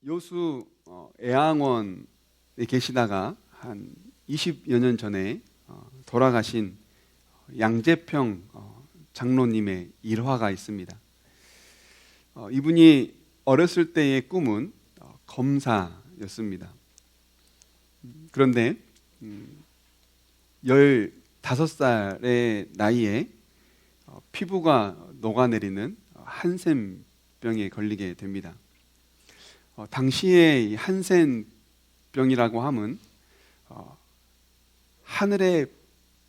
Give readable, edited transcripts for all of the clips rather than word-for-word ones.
요수 애양원에 계시다가 한 20여 년 전에 돌아가신 양재평 장로님의 일화가 있습니다. 이분이 어렸을 때의 꿈은 검사였습니다. 그런데 15살의 나이에 피부가 녹아내리는 한센병에 걸리게 됩니다. 당시에 한센병이라고 함은 하늘의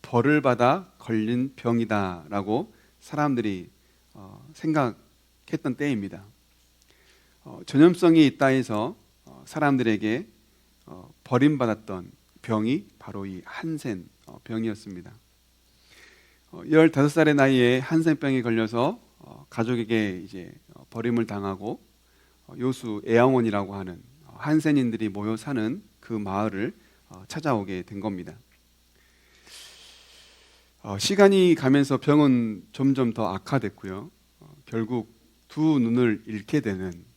벌을 받아 걸린 병이다라고 사람들이 생각했던 때입니다. 전염성이 있다 해서 사람들에게 버림받았던 병이 바로 이 한센병이었습니다. 15살의 나이에 한센병에 걸려서 가족에게 이제 버림을 당하고 요수 애양원이라고 하는 한센인들이 모여 사는 그 마을을 찾아오게 된 겁니다. 시간이 가면서 병은 점점 더 악화됐고요. 결국 두 눈을 잃게 되는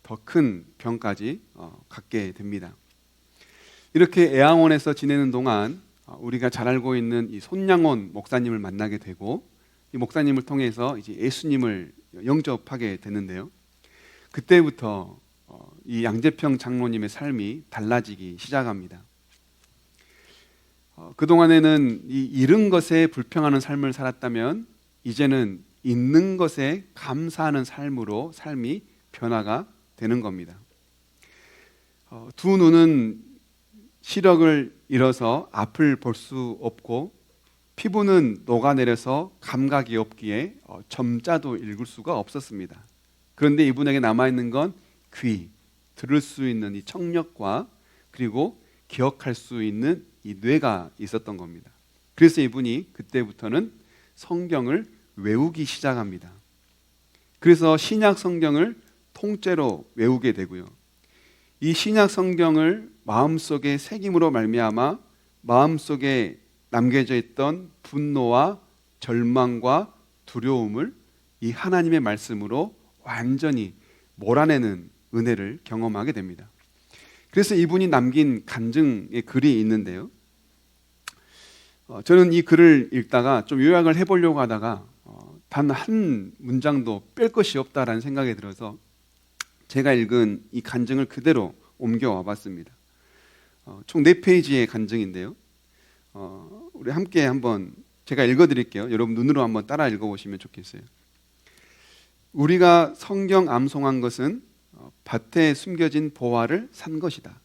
더 큰 병까지 갖게 됩니다. 이렇게 애양원에서 지내는 동안 우리가 잘 알고 있는 이 손양원 목사님을 만나게 되고, 이 목사님을 통해서 이제 예수님을 영접하게 되는데요. 그때부터 이 양재평 장로님의 삶이 달라지기 시작합니다. 그동안에는 이 잃은 것에 불평하는 삶을 살았다면 이제는 있는 것에 감사하는 삶으로 삶이 변화가 되는 겁니다. 두 눈은 시력을 잃어서 앞을 볼 수 없고, 피부는 녹아내려서 감각이 없기에 점자도 읽을 수가 없었습니다. 그런데 이분에게 남아있는 건 귀, 들을 수 있는 이 청력과 그리고 기억할 수 있는 이 뇌가 있었던 겁니다. 그래서 이분이 그때부터는 성경을 외우기 시작합니다. 그래서 신약 성경을 통째로 외우게 되고요. 이 신약 성경을 마음속에 새김으로 말미암아 마음속에 남겨져 있던 분노와 절망과 두려움을 이 하나님의 말씀으로 완전히 몰아내는 은혜를 경험하게 됩니다. 그래서 이분이 남긴 간증의 글이 있는데요. 저는 이 글을 읽다가 좀 요약을 해보려고 하다가 단 한 문장도 뺄 것이 없다라는 생각이 들어서 제가 읽은 이 간증을 그대로 옮겨와 봤습니다. 총 4페이지의 간증인데요. 우리 함께 한번 제가 읽어드릴게요. 여러분 눈으로 한번 따라 읽어보시면 좋겠어요. 우리가 성경 암송한 것은 밭에 숨겨진 보화를 산 것이다.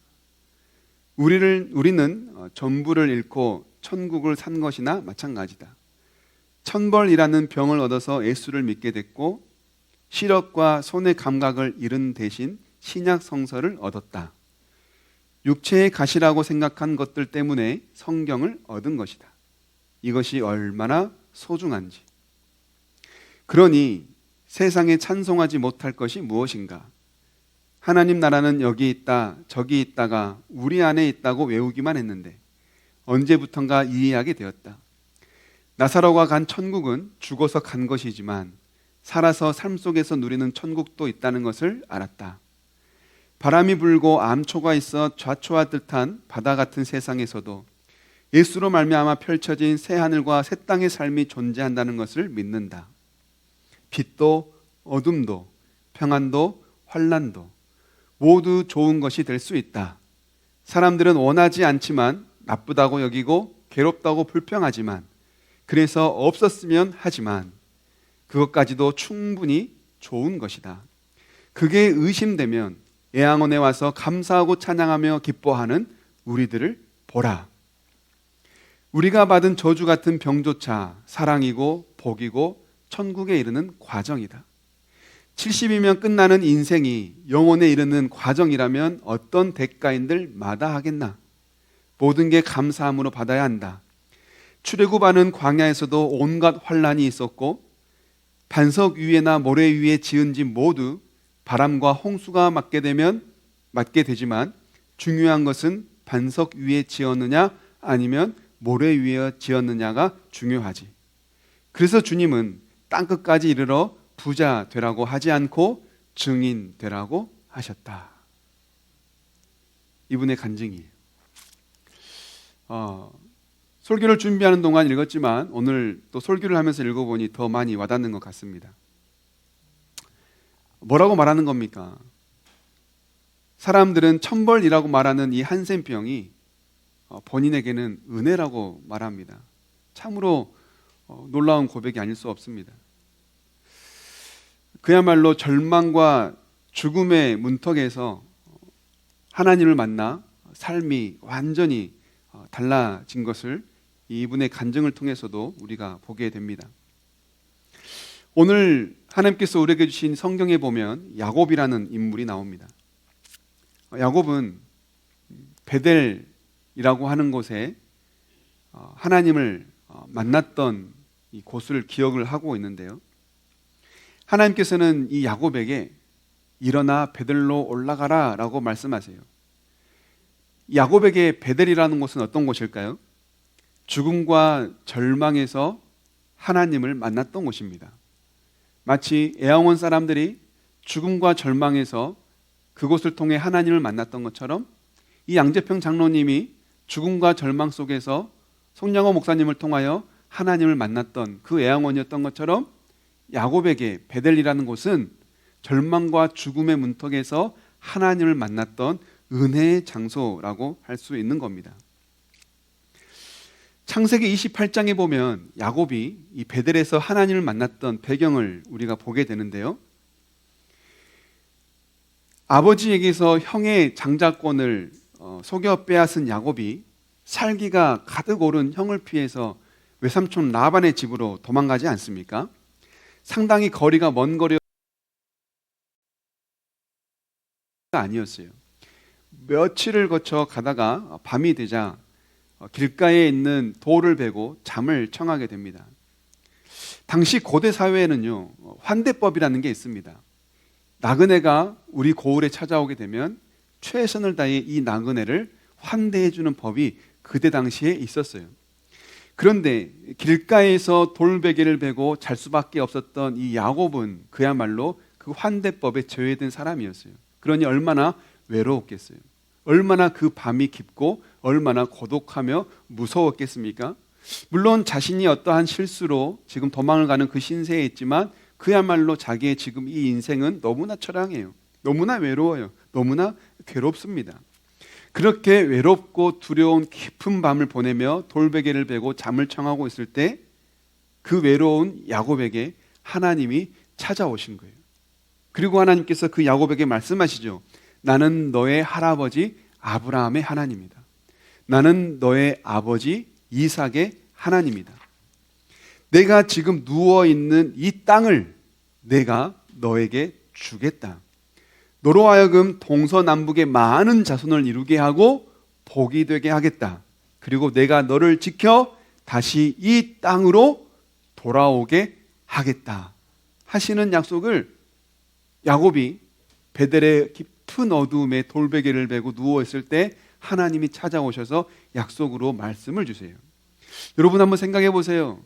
우리는 전부를 잃고 천국을 산 것이나 마찬가지다. 천벌이라는 병을 얻어서 예수를 믿게 됐고, 시력과 손의 감각을 잃은 대신 신약 성서를 얻었다. 육체의 가시라고 생각한 것들 때문에 성경을 얻은 것이다. 이것이 얼마나 소중한지. 그러니 세상에 찬송하지 못할 것이 무엇인가? 하나님 나라는 여기 있다, 저기 있다가 우리 안에 있다고 외우기만 했는데 언제부턴가 이해하게 되었다. 나사로가 간 천국은 죽어서 간 것이지만 살아서 삶 속에서 누리는 천국도 있다는 것을 알았다. 바람이 불고 암초가 있어 좌초와 듯한 바다 같은 세상에서도 예수로 말미암아 펼쳐진 새 하늘과 새 땅의 삶이 존재한다는 것을 믿는다. 빛도 어둠도 평안도 환난도 모두 좋은 것이 될 수 있다. 사람들은 원하지 않지만 나쁘다고 여기고 괴롭다고 불평하지만, 그래서 없었으면 하지만 그것까지도 충분히 좋은 것이다. 그게 의심되면 애양원에 와서 감사하고 찬양하며 기뻐하는 우리들을 보라. 우리가 받은 저주 같은 병조차 사랑이고 복이고 천국에 이르는 과정이다. 70이면 끝나는 인생이 영혼에 이르는 과정이라면 어떤 대가인들 마다하겠나. 모든 게 감사함으로 받아야 한다. 출애굽하는 광야에서도 온갖 환란이 있었고, 반석 위에나 모래 위에 지은 집 모두 바람과 홍수가 맞게 되지만 중요한 것은 반석 위에 지었느냐 아니면 모래 위에 지었느냐가 중요하지. 그래서 주님은 땅끝까지 이르러 부자 되라고 하지 않고 증인 되라고 하셨다. 이분의 간증이에요. 설교를 준비하는 동안 읽었지만 오늘 또 설교를 하면서 읽어보니 더 많이 와닿는 것 같습니다. 뭐라고 말하는 겁니까? 사람들은 천벌이라고 말하는 이 한센병이 본인에게는 은혜라고 말합니다. 참으로 놀라운 고백이 아닐 수 없습니다. 그야말로 절망과 죽음의 문턱에서 하나님을 만나 삶이 완전히 달라진 것을 이분의 간증을 통해서도 우리가 보게 됩니다. 오늘 하나님께서 우리에게 주신 성경에 보면 야곱이라는 인물이 나옵니다. 야곱은 베델이라고 하는 곳에 하나님을 만났던 이 곳을 기억을 하고 있는데요. 하나님께서는 이 야곱에게 일어나 베델로 올라가라 라고 말씀하세요. 야곱에게 베델이라는 곳은 어떤 곳일까요? 죽음과 절망에서 하나님을 만났던 곳입니다. 마치 애양원 사람들이 죽음과 절망에서 그곳을 통해 하나님을 만났던 것처럼 이 양재평 장로님이 죽음과 절망 속에서 송량호 목사님을 통하여 하나님을 만났던 그 애양원이었던 것처럼 야곱에게 베델이라는 곳은 절망과 죽음의 문턱에서 하나님을 만났던 은혜의 장소라고 할 수 있는 겁니다. 창세기 28장에 보면 야곱이 이 베델에서 하나님을 만났던 배경을 우리가 보게 되는데요. 아버지에게서 형의 장자권을 속여 빼앗은 야곱이 살기가 가득 오른 형을 피해서 외삼촌 라반의 집으로 도망가지 않습니까? 상당히 거리가 먼 거리가 아니었어요. 며칠을 거쳐 가다가 밤이 되자 길가에 있는 돌을 베고 잠을 청하게 됩니다. 당시 고대 사회에는요, 환대법이라는 게 있습니다. 나그네가 우리 고을에 찾아오게 되면 최선을 다해 이 나그네를 환대해주는 법이 그때 당시에 있었어요. 그런데 길가에서 돌베개를 베고 잘 수밖에 없었던 이 야곱은 그야말로 그 환대법에 제외된 사람이었어요. 그러니 얼마나 외로웠겠어요. 얼마나 그 밤이 깊고 얼마나 고독하며 무서웠겠습니까? 물론 자신이 어떠한 실수로 지금 도망을 가는 그 신세에 있지만 그야말로 자기의 지금 이 인생은 너무나 처량해요. 너무나 외로워요. 너무나 괴롭습니다. 그렇게 외롭고 두려운 깊은 밤을 보내며 돌베개를 베고 잠을 청하고 있을 때 그 외로운 야곱에게 하나님이 찾아오신 거예요. 그리고 하나님께서 그 야곱에게 말씀하시죠. 나는 너의 할아버지 아브라함의 하나님이다. 나는 너의 아버지 이삭의 하나님이다. 내가 지금 누워있는 이 땅을 내가 너에게 주겠다. 너로 하여금 동서남북의 많은 자손을 이루게 하고 복이 되게 하겠다. 그리고 내가 너를 지켜 다시 이 땅으로 돌아오게 하겠다 하시는 약속을 야곱이 베델의 깊은 어두움에 돌베개를 베고 누워있을 때 하나님이 찾아오셔서 약속으로 말씀을 주세요. 여러분 한번 생각해 보세요.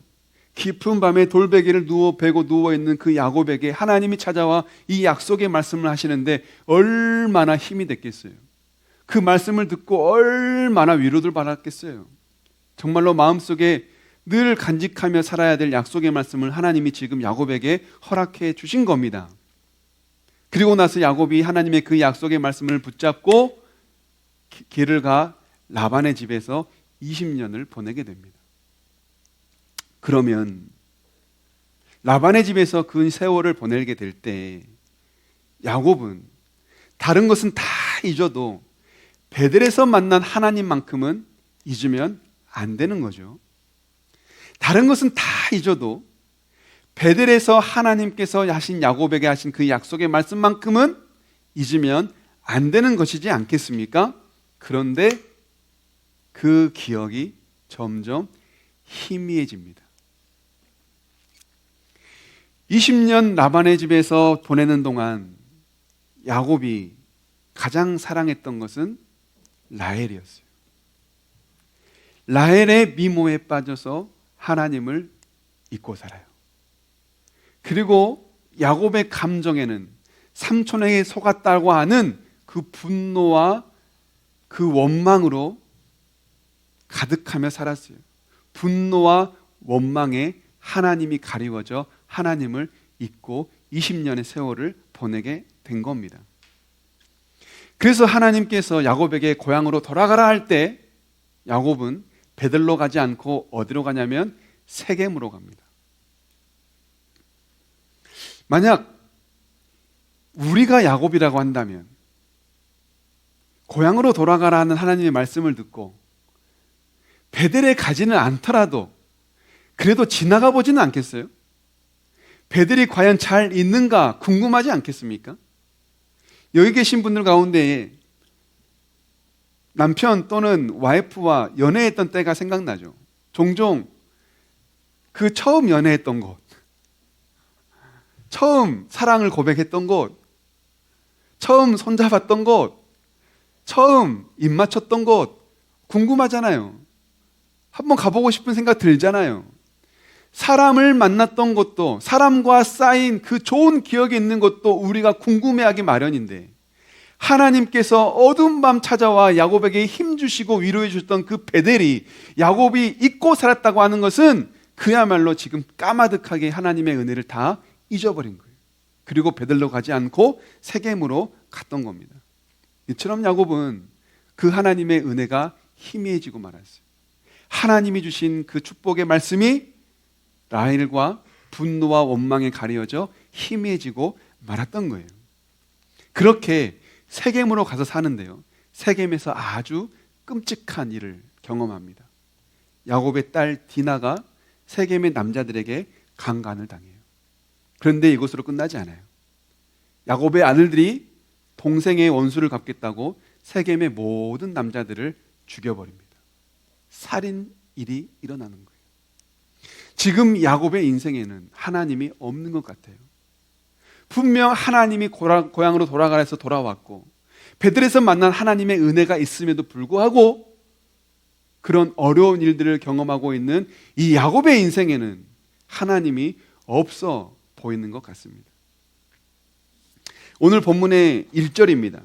깊은 밤에 돌베개를 베고 누워있는 그 야곱에게 하나님이 찾아와 이 약속의 말씀을 하시는데 얼마나 힘이 됐겠어요. 그 말씀을 듣고 얼마나 위로를 받았겠어요. 정말로 마음속에 늘 간직하며 살아야 될 약속의 말씀을 하나님이 지금 야곱에게 허락해 주신 겁니다. 그리고 나서 야곱이 하나님의 그 약속의 말씀을 붙잡고 길을 가 라반의 집에서 20년을 보내게 됩니다. 그러면 라반의 집에서 그 세월을 보내게 될 때 야곱은 다른 것은 다 잊어도 베델에서 만난 하나님만큼은 잊으면 안 되는 거죠. 다른 것은 다 잊어도 베델에서 하나님께서 하신 야곱에게 하신 그 약속의 말씀만큼은 잊으면 안 되는 것이지 않겠습니까? 그런데 그 기억이 점점 희미해집니다. 20년 라반의 집에서 보내는 동안 야곱이 가장 사랑했던 것은 라헬이었어요. 라헬의 미모에 빠져서 하나님을 잊고 살아요. 그리고 야곱의 감정에는 삼촌에게 속았다고 하는 그 분노와 그 원망으로 가득하며 살았어요. 분노와 원망에 하나님이 가리워져 하나님을 잊고 20년의 세월을 보내게 된 겁니다. 그래서 하나님께서 야곱에게 고향으로 돌아가라 할 때 야곱은 베들로 가지 않고 어디로 가냐면 세겜으로 갑니다. 만약 우리가 야곱이라고 한다면 고향으로 돌아가라는 하나님의 말씀을 듣고 베델에 가지는 않더라도 그래도 지나가 보지는 않겠어요? 베델이 과연 잘 있는가 궁금하지 않겠습니까? 여기 계신 분들 가운데 남편 또는 와이프와 연애했던 때가 생각나죠. 종종 그 처음 연애했던 곳, 처음 사랑을 고백했던 곳, 처음 손잡았던 곳, 처음 입 맞췄던 곳 궁금하잖아요. 한번 가보고 싶은 생각 들잖아요. 사람을 만났던 것도, 사람과 쌓인 그 좋은 기억이 있는 것도 우리가 궁금해하기 마련인데 하나님께서 어두운 밤 찾아와 야곱에게 힘주시고 위로해 주셨던 그 베델이 야곱이 잊고 살았다고 하는 것은 그야말로 지금 까마득하게 하나님의 은혜를 다 잊어버린 거예요. 그리고 베델로 가지 않고 세겜으로 갔던 겁니다. 이처럼 야곱은 그 하나님의 은혜가 희미해지고 말았어요. 하나님이 주신 그 축복의 말씀이 라헬과 분노와 원망에 가려져 희미해지고 말았던 거예요. 그렇게 세겜으로 가서 사는데요, 세겜에서 아주 끔찍한 일을 경험합니다. 야곱의 딸 디나가 세겜의 남자들에게 강간을 당해요. 그런데 이것으로 끝나지 않아요. 야곱의 아들들이 동생의 원수를 갚겠다고 세겜의 모든 남자들을 죽여버립니다. 살인일이 일어나는 거예요. 지금 야곱의 인생에는 하나님이 없는 것 같아요. 분명 하나님이 고향으로 돌아가라 해서 돌아왔고 베들에서 만난 하나님의 은혜가 있음에도 불구하고 그런 어려운 일들을 경험하고 있는 이 야곱의 인생에는 하나님이 없어 보이는 것 같습니다. 오늘 본문의 1절입니다.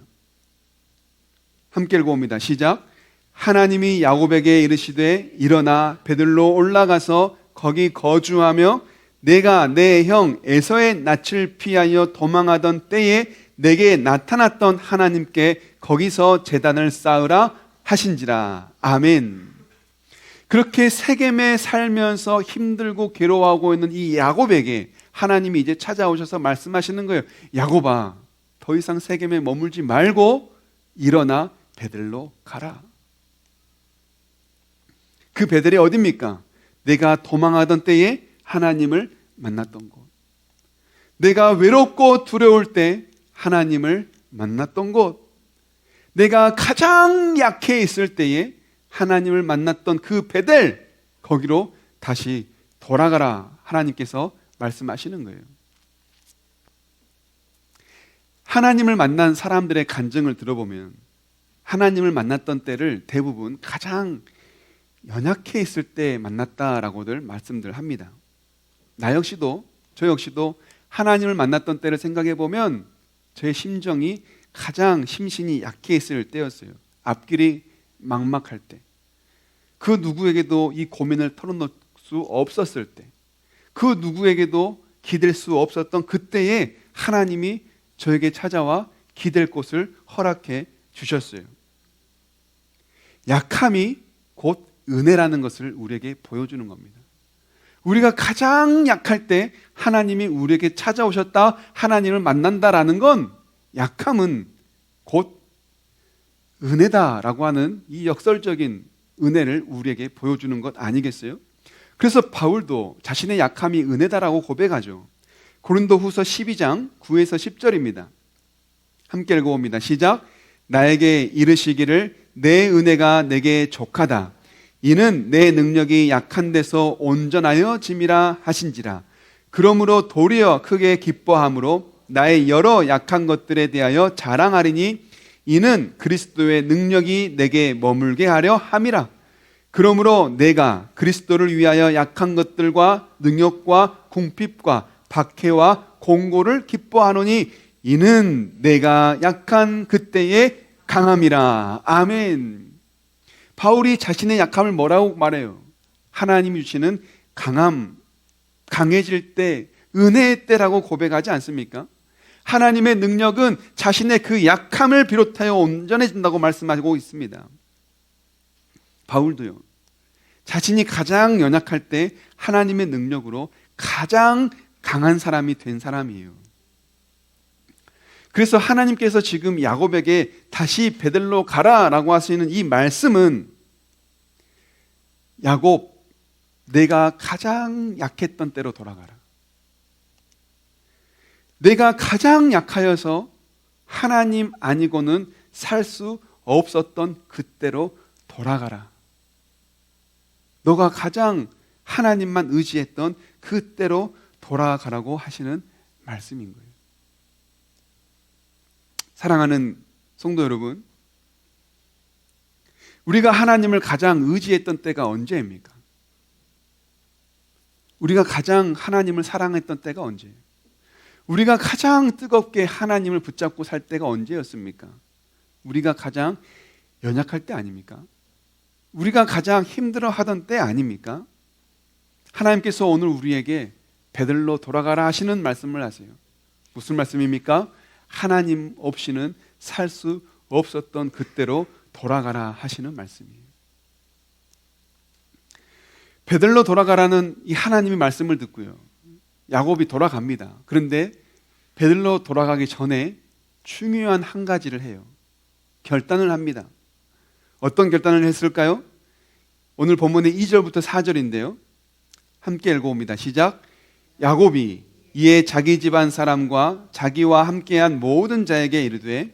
함께 읽어봅니다. 시작. 하나님이 야곱에게 이르시되 일어나 베들로 올라가서 거기 거주하며 내가 내 형 에서의 낯을 피하여 도망하던 때에 내게 나타났던 하나님께 거기서 제단을 쌓으라 하신지라. 아멘. 그렇게 세겜에 살면서 힘들고 괴로워하고 있는 이 야곱에게 하나님이 이제 찾아오셔서 말씀하시는 거예요. 야곱아, 더 이상 세겜에 머물지 말고 일어나 베들로 가라. 그 베들이 어디입니까? 내가 도망하던 때에 하나님을 만났던 곳, 내가 외롭고 두려울 때 하나님을 만났던 곳, 내가 가장 약해 있을 때에 하나님을 만났던 그 베델, 거기로 다시 돌아가라 하나님께서 말씀하시는 거예요. 하나님을 만난 사람들의 간증을 들어보면 하나님을 만났던 때를 대부분 가장 연약해 있을 때 만났다라고들 말씀들 합니다. 나 역시도, 저 역시도 하나님을 만났던 때를 생각해 보면 저의 심정이 가장 심신이 약해 있을 때였어요. 앞길이 막막할 때, 그 누구에게도 이 고민을 털어놓을 수 없었을 때, 그 누구에게도 기댈 수 없었던 그때에 하나님이 저에게 찾아와 기댈 곳을 허락해 주셨어요. 약함이 곧 은혜라는 것을 우리에게 보여주는 겁니다. 우리가 가장 약할 때 하나님이 우리에게 찾아오셨다, 하나님을 만난다라는 건 약함은 곧 은혜다라고 하는 이 역설적인 은혜를 우리에게 보여주는 것 아니겠어요? 그래서 바울도 자신의 약함이 은혜다라고 고백하죠. 고린도후서 12장 9에서 10절입니다. 함께 읽어봅니다. 시작. 나에게 이르시기를 내 은혜가 내게 족하다. 이는 내 능력이 약한 데서 온전하여 짐이라 하신지라. 그러므로 도리어 크게 기뻐함으로 나의 여러 약한 것들에 대하여 자랑하리니 이는 그리스도의 능력이 내게 머물게 하려 함이라. 그러므로 내가 그리스도를 위하여 약한 것들과 능력과 궁핍과 박해와 공고를 기뻐하노니 이는 내가 약한 그때의 강함이라. 아멘. 바울이 자신의 약함을 뭐라고 말해요? 하나님이 주시는 강함, 강해질 때, 은혜의 때라고 고백하지 않습니까? 하나님의 능력은 자신의 그 약함을 비롯하여 온전해진다고 말씀하고 있습니다. 바울도요, 자신이 가장 연약할 때 하나님의 능력으로 가장 강한 사람이 된 사람이에요. 그래서 하나님께서 지금 야곱에게 다시 베들로 가라라고 하시는 이 말씀은, 야곱, 내가 가장 약했던 때로 돌아가라. 내가 가장 약하여서 하나님 아니고는 살 수 없었던 그때로 돌아가라. 너가 가장 하나님만 의지했던 그때로 돌아가라고 하시는 말씀인 거예요. 사랑하는 성도 여러분, 우리가 하나님을 가장 의지했던 때가 언제입니까? 우리가 가장 하나님을 사랑했던 때가 언제예요? 우리가 가장 뜨겁게 하나님을 붙잡고 살 때가 언제였습니까? 우리가 가장 연약할 때 아닙니까? 우리가 가장 힘들어하던 때 아닙니까? 하나님께서 오늘 우리에게 베들로 돌아가라 하시는 말씀을 하세요. 무슨 말씀입니까? 하나님 없이는 살 수 없었던 그때로 돌아가라 하시는 말씀이에요. 베들로 돌아가라는 이 하나님의 말씀을 듣고요, 야곱이 돌아갑니다. 그런데 베들로 돌아가기 전에 중요한 한 가지를 해요. 결단을 합니다. 어떤 결단을 했을까요? 오늘 본문의 2절부터 4절인데요. 함께 읽어봅니다. 시작. 야곱이 이에 자기 집안 사람과 자기와 함께한 모든 자에게 이르되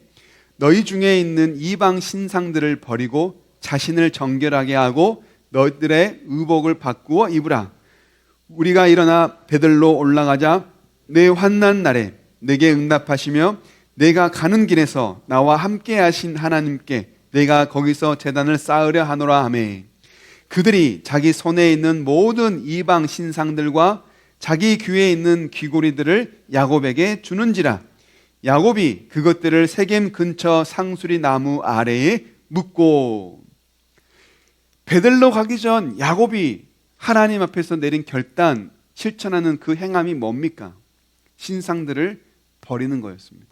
너희 중에 있는 이방 신상들을 버리고 자신을 정결하게 하고 너희들의 의복을 바꾸어 입으라. 우리가 일어나 베들로 올라가자 내 환난 날에 내게 응답하시며 내가 가는 길에서 나와 함께 하신 하나님께 내가 거기서 제단을 쌓으려 하노라 하매, 그들이 자기 손에 있는 모든 이방 신상들과 자기 귀에 있는 귀고리들을 야곱에게 주는지라. 야곱이 그것들을 세겜 근처 상수리 나무 아래에 묻고. 베들로 가기 전 야곱이 하나님 앞에서 내린 결단, 실천하는 그 행함이 뭡니까? 신상들을 버리는 거였습니다.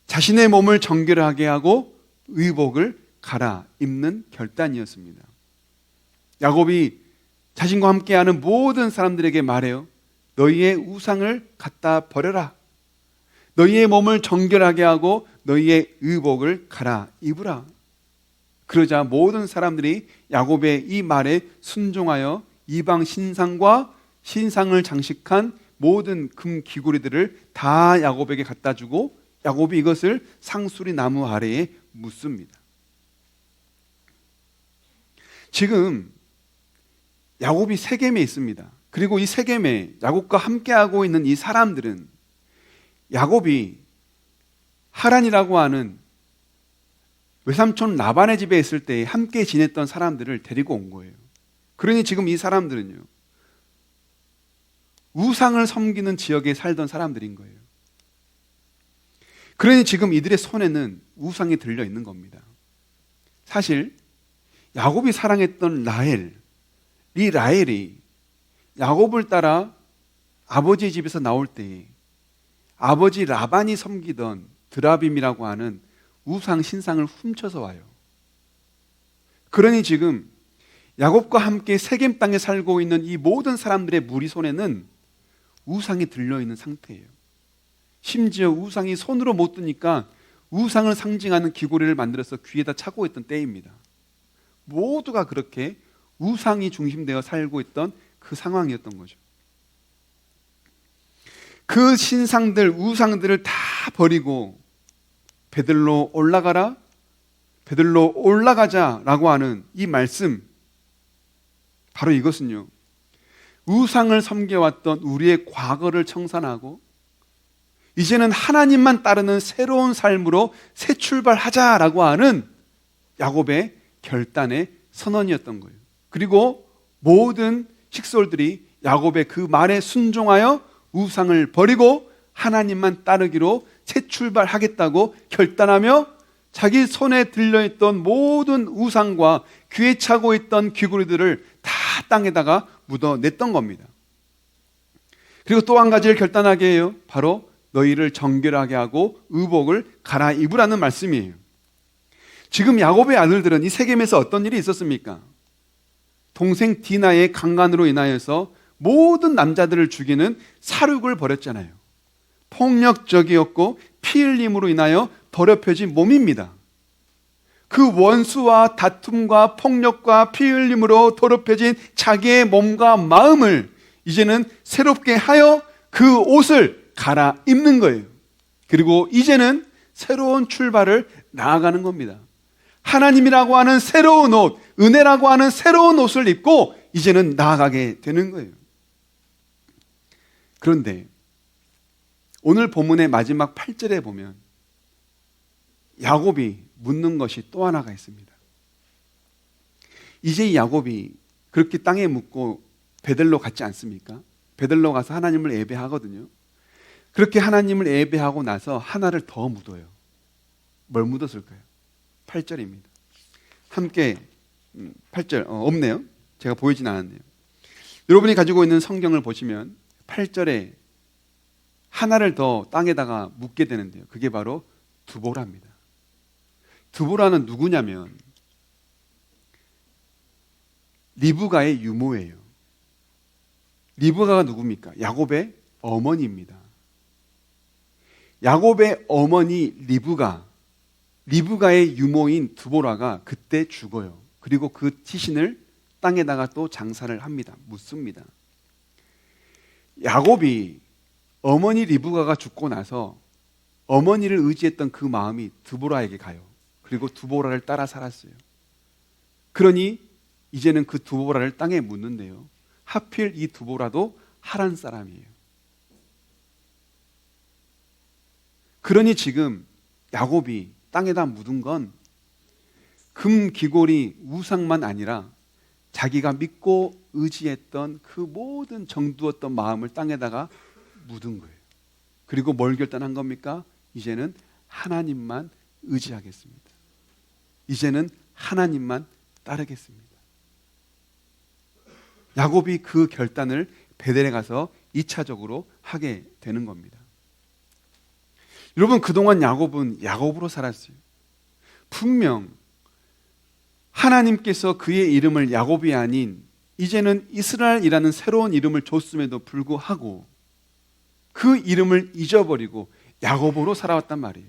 자신의 몸을 정결하게 하고 의복을 갈아입는 결단이었습니다. 야곱이 자신과 함께하는 모든 사람들에게 말해요. 너희의 우상을 갖다 버려라. 너희의 몸을 정결하게 하고 너희의 의복을 갈아입으라. 그러자 모든 사람들이 야곱의 이 말에 순종하여 이방 신상과 신상을 장식한 모든 금 귀고리들을 다 야곱에게 갖다 주고 야곱이 이것을 상수리 나무 아래에 묻습니다. 지금 야곱이 세겜에 있습니다. 그리고 이 세겜에 야곱과 함께하고 있는 이 사람들은 야곱이 하란이라고 하는 외삼촌 라반의 집에 있을 때 함께 지냈던 사람들을 데리고 온 거예요. 그러니 지금 이 사람들은요, 우상을 섬기는 지역에 살던 사람들인 거예요. 그러니 지금 이들의 손에는 우상이 들려 있는 겁니다. 사실 야곱이 사랑했던 라헬, 이 라헬이 야곱을 따라 아버지의 집에서 나올 때 아버지 라반이 섬기던 드라빔이라고 하는 우상 신상을 훔쳐서 와요. 그러니 지금 야곱과 함께 세겜 땅에 살고 있는 이 모든 사람들의 무리 손에는 우상이 들려있는 상태예요. 심지어 우상이 손으로 못 드니까 우상을 상징하는 귀고리를 만들어서 귀에다 차고 있던 때입니다. 모두가 그렇게 우상이 중심되어 살고 있던 그 상황이었던 거죠. 그 신상들, 우상들을 다 버리고 베들로 올라가라, 베들로 올라가자라고 하는 이 말씀, 바로 이것은요, 우상을 섬겨왔던 우리의 과거를 청산하고 이제는 하나님만 따르는 새로운 삶으로 새 출발하자라고 하는 야곱의 결단의 선언이었던 거예요. 그리고 모든 식솔들이 야곱의 그 말에 순종하여 우상을 버리고 하나님만 따르기로 새 출발하겠다고 결단하며 자기 손에 들려있던 모든 우상과 귀에 차고 있던 귀고리들을 다 땅에다가 묻어냈던 겁니다. 그리고 또 한 가지를 결단하게 해요. 바로 너희를 정결하게 하고 의복을 갈아입으라는 말씀이에요. 지금 야곱의 아들들은 이 세겜에서 어떤 일이 있었습니까? 동생 디나의 강간으로 인하여서 모든 남자들을 죽이는 살육을 벌였잖아요. 폭력적이었고 피 흘림으로 인하여 더럽혀진 몸입니다. 그 원수와 다툼과 폭력과 피 흘림으로 더럽혀진 자기의 몸과 마음을 이제는 새롭게 하여 그 옷을 갈아입는 거예요. 그리고 이제는 새로운 출발을 나아가는 겁니다. 하나님이라고 하는 새로운 옷, 은혜라고 하는 새로운 옷을 입고 이제는 나아가게 되는 거예요. 그런데 오늘 본문의 마지막 8절에 보면 야곱이 묻는 것이 또 하나가 있습니다. 이제 야곱이 그렇게 땅에 묻고 베델로 갔지 않습니까? 베델로 가서 하나님을 예배하거든요. 그렇게 하나님을 예배하고 나서 하나를 더 묻어요. 뭘 묻었을까요? 8절입니다. 함께 8절 없네요. 제가 보이진 않았네요. 여러분이 가지고 있는 성경을 보시면 8절에 하나를 더 땅에다가 묻게 되는데요. 그게 바로 두보라입니다. 두보라는 누구냐면 리브가의 유모예요. 리브가가 누굽니까? 야곱의 어머니입니다. 야곱의 어머니 리브가의 유모인 두보라가 그때 죽어요. 그리고 그 시신을 땅에다가 또 장사를 합니다. 묻습니다. 야곱이 어머니 리브가가 죽고 나서 어머니를 의지했던 그 마음이 두보라에게 가요. 그리고 두보라를 따라 살았어요. 그러니 이제는 그 두보라를 땅에 묻는데요. 하필 이 두보라도 하란 사람이에요. 그러니 지금 야곱이 땅에다 묻은 건 금 귀고리 우상만 아니라 자기가 믿고 의지했던 그 모든 정두었던 마음을 땅에다가 묻은 거예요. 그리고 뭘 결단한 겁니까? 이제는 하나님만 의지하겠습니다. 이제는 하나님만 따르겠습니다. 야곱이 그 결단을 베델에 가서 2차적으로 하게 되는 겁니다. 여러분, 그동안 야곱은 야곱으로 살았어요. 분명 하나님께서 그의 이름을 야곱이 아닌 이제는 이스라엘이라는 새로운 이름을 줬음에도 불구하고 그 이름을 잊어버리고 야곱으로 살아왔단 말이에요.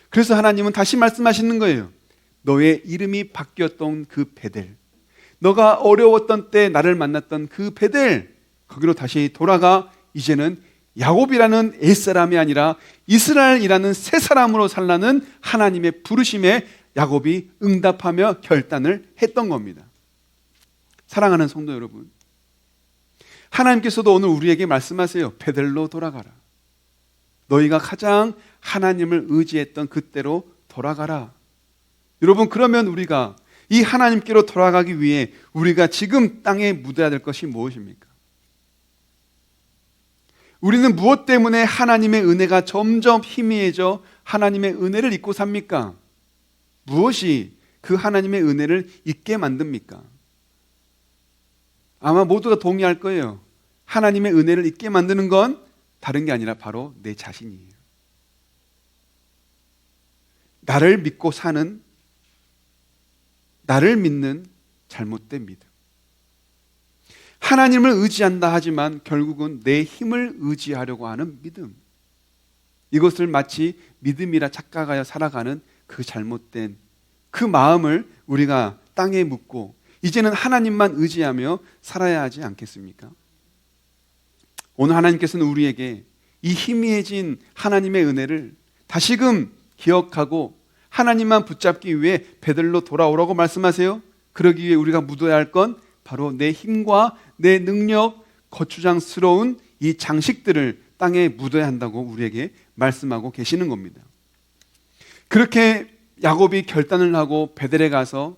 그래서 하나님은 다시 말씀하시는 거예요. 너의 이름이 바뀌었던 그 베델, 너가 어려웠던 때 나를 만났던 그 베델, 거기로 다시 돌아가 이제는 야곱이라는 옛사람이 아니라 이스라엘이라는 새 사람으로 살라는 하나님의 부르심에 야곱이 응답하며 결단을 했던 겁니다. 사랑하는 성도 여러분, 하나님께서도 오늘 우리에게 말씀하세요. 베델로 돌아가라. 너희가 가장 하나님을 의지했던 그때로 돌아가라. 여러분, 그러면 우리가 이 하나님께로 돌아가기 위해 우리가 지금 땅에 묻어야 될 것이 무엇입니까? 우리는 무엇 때문에 하나님의 은혜가 점점 희미해져 하나님의 은혜를 잊고 삽니까? 무엇이 그 하나님의 은혜를 잊게 만듭니까? 아마 모두가 동의할 거예요. 하나님의 은혜를 잊게 만드는 건 다른 게 아니라 바로 내 자신이에요. 나를 믿고 사는, 나를 믿는 잘못된 믿음. 하나님을 의지한다 하지만 결국은 내 힘을 의지하려고 하는 믿음. 이것을 마치 믿음이라 착각하여 살아가는 그 잘못된 그 마음을 우리가 땅에 묻고 이제는 하나님만 의지하며 살아야 하지 않겠습니까? 오늘 하나님께서는 우리에게 이 희미해진 하나님의 은혜를 다시금 기억하고 하나님만 붙잡기 위해 베들로 돌아오라고 말씀하세요. 그러기 위해 우리가 묻어야 할 건 바로 내 힘과 내 능력, 거추장스러운 이 장식들을 땅에 묻어야 한다고 우리에게 말씀하고 계시는 겁니다. 그렇게 야곱이 결단을 하고 베델에 가서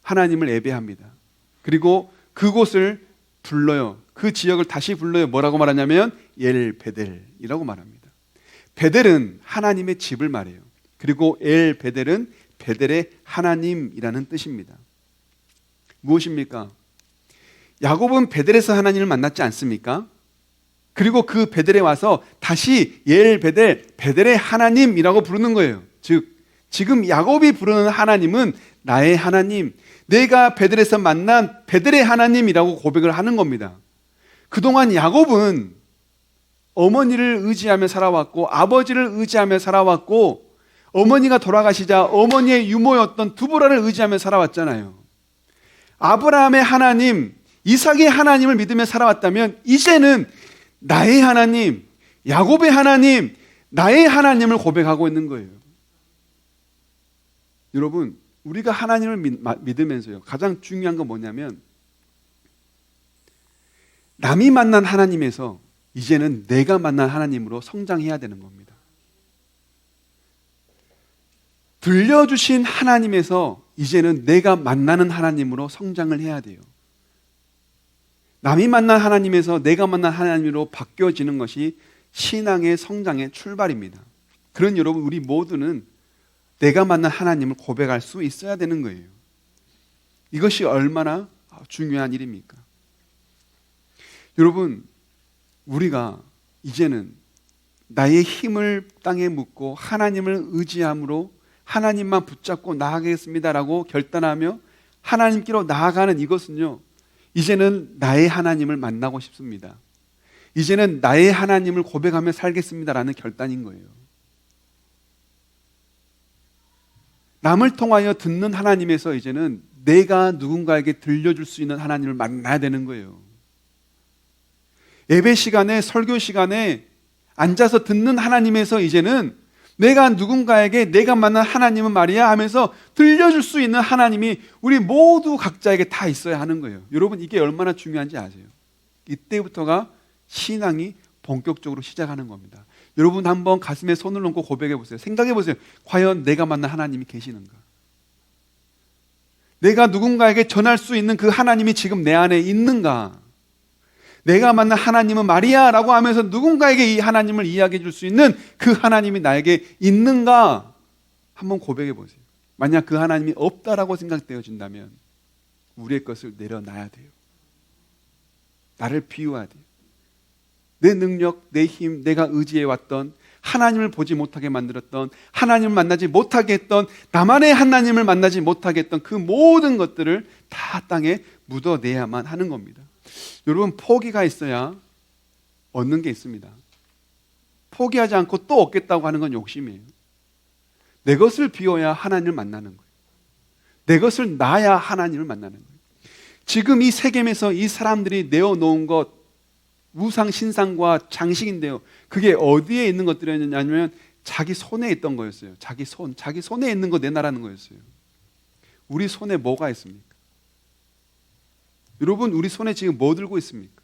하나님을 예배합니다. 그리고 그곳을 불러요. 그 지역을 다시 불러요. 뭐라고 말하냐면 엘 베델이라고 말합니다. 베델은 하나님의 집을 말해요. 그리고 엘 베델은 베델의 하나님이라는 뜻입니다. 무엇입니까? 야곱은 베델에서 하나님을 만났지 않습니까? 그리고 그 베델에 와서 다시 엘 베델, 베델의 하나님이라고 부르는 거예요. 즉 지금 야곱이 부르는 하나님은 나의 하나님, 내가 베델에서 만난 베델의 하나님이라고 고백을 하는 겁니다. 그동안 야곱은 어머니를 의지하며 살아왔고 아버지를 의지하며 살아왔고 어머니가 돌아가시자 어머니의 유모였던 두보라를 의지하며 살아왔잖아요. 아브라함의 하나님, 이삭의 하나님을 믿으며 살아왔다면 이제는 나의 하나님, 야곱의 하나님, 나의 하나님을 고백하고 있는 거예요. 여러분, 우리가 하나님을 믿으면서요, 가장 중요한 건 뭐냐면 남이 만난 하나님에서 이제는 내가 만난 하나님으로 성장해야 되는 겁니다. 들려주신 하나님에서 이제는 내가 만나는 하나님으로 성장을 해야 돼요. 남이 만난 하나님에서 내가 만난 하나님으로 바뀌어지는 것이 신앙의 성장의 출발입니다. 그런 여러분, 우리 모두는 내가 만난 하나님을 고백할 수 있어야 되는 거예요. 이것이 얼마나 중요한 일입니까? 여러분, 우리가 이제는 나의 힘을 땅에 묻고 하나님을 의지함으로 하나님만 붙잡고 나아가겠습니다라고 결단하며 하나님께로 나아가는 이것은요, 이제는 나의 하나님을 만나고 싶습니다. 이제는 나의 하나님을 고백하며 살겠습니다라는 결단인 거예요. 남을 통하여 듣는 하나님에서 이제는 내가 누군가에게 들려줄 수 있는 하나님을 만나야 되는 거예요. 예배 시간에, 설교 시간에 앉아서 듣는 하나님에서 이제는 내가 누군가에게 내가 만난 하나님은 말이야 하면서 들려줄 수 있는 하나님이 우리 모두 각자에게 다 있어야 하는 거예요. 여러분, 이게 얼마나 중요한지 아세요? 이때부터가 신앙이 본격적으로 시작하는 겁니다. 여러분, 한번 가슴에 손을 얹고 고백해 보세요. 생각해 보세요. 과연 내가 만난 하나님이 계시는가? 내가 누군가에게 전할 수 있는 그 하나님이 지금 내 안에 있는가? 내가 만난 하나님은 말이야 라고 하면서 누군가에게 이 하나님을 이야기해 줄 수 있는 그 하나님이 나에게 있는가? 한번 고백해 보세요. 만약 그 하나님이 없다라고 생각되어진다면 우리의 것을 내려놔야 돼요. 나를 비워야 돼요. 내 능력, 내 힘, 내가 의지해왔던, 하나님을 보지 못하게 만들었던, 하나님을 만나지 못하게 했던, 나만의 하나님을 만나지 못하게 했던 그 모든 것들을 다 땅에 묻어내야만 하는 겁니다. 여러분, 포기가 있어야 얻는 게 있습니다. 포기하지 않고 또 얻겠다고 하는 건 욕심이에요. 내 것을 비워야 하나님을 만나는 거예요. 내 것을 놔야 하나님을 만나는 거예요. 지금 이 세겜에서 이 사람들이 내어놓은 것, 우상 신상과 장식인데요, 그게 어디에 있는 것들이었냐면 자기 손에 있던 거였어요. 자기 손에 있는 거 내놔라는 거였어요. 우리 손에 뭐가 있습니까? 여러분, 우리 손에 지금 뭐 들고 있습니까?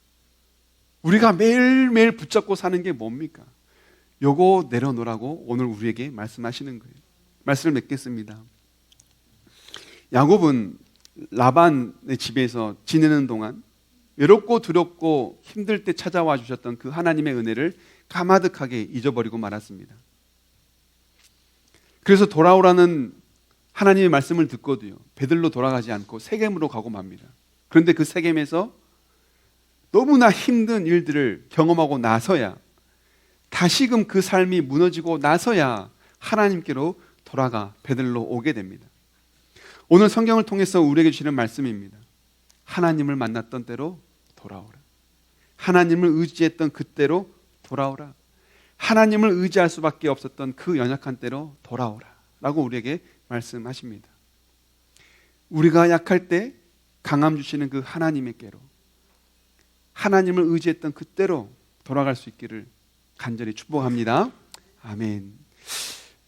우리가 매일매일 붙잡고 사는 게 뭡니까? 요거 내려놓으라고 오늘 우리에게 말씀하시는 거예요. 말씀을 맺겠습니다. 야곱은 라반의 집에서 지내는 동안 외롭고 두렵고 힘들 때 찾아와 주셨던 그 하나님의 은혜를 가마득하게 잊어버리고 말았습니다. 그래서 돌아오라는 하나님의 말씀을 듣고도요, 베들로 돌아가지 않고 세겜으로 가고 맙니다. 그런데 그 세겜에서 너무나 힘든 일들을 경험하고 나서야, 다시금 그 삶이 무너지고 나서야 하나님께로 돌아가 베들로 오게 됩니다. 오늘 성경을 통해서 우리에게 주시는 말씀입니다. 하나님을 만났던 때로 돌아오라. 하나님을 의지했던 그때로 돌아오라. 하나님을 의지할 수밖에 없었던 그 연약한 때로 돌아오라 라고 우리에게 말씀하십니다. 우리가 약할 때 강함 주시는 그 하나님께로, 하나님을 의지했던 그때로 돌아갈 수 있기를 간절히 축복합니다. 아멘.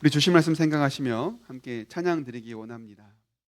우리 주신 말씀 생각하시며 함께 찬양 드리기 원합니다.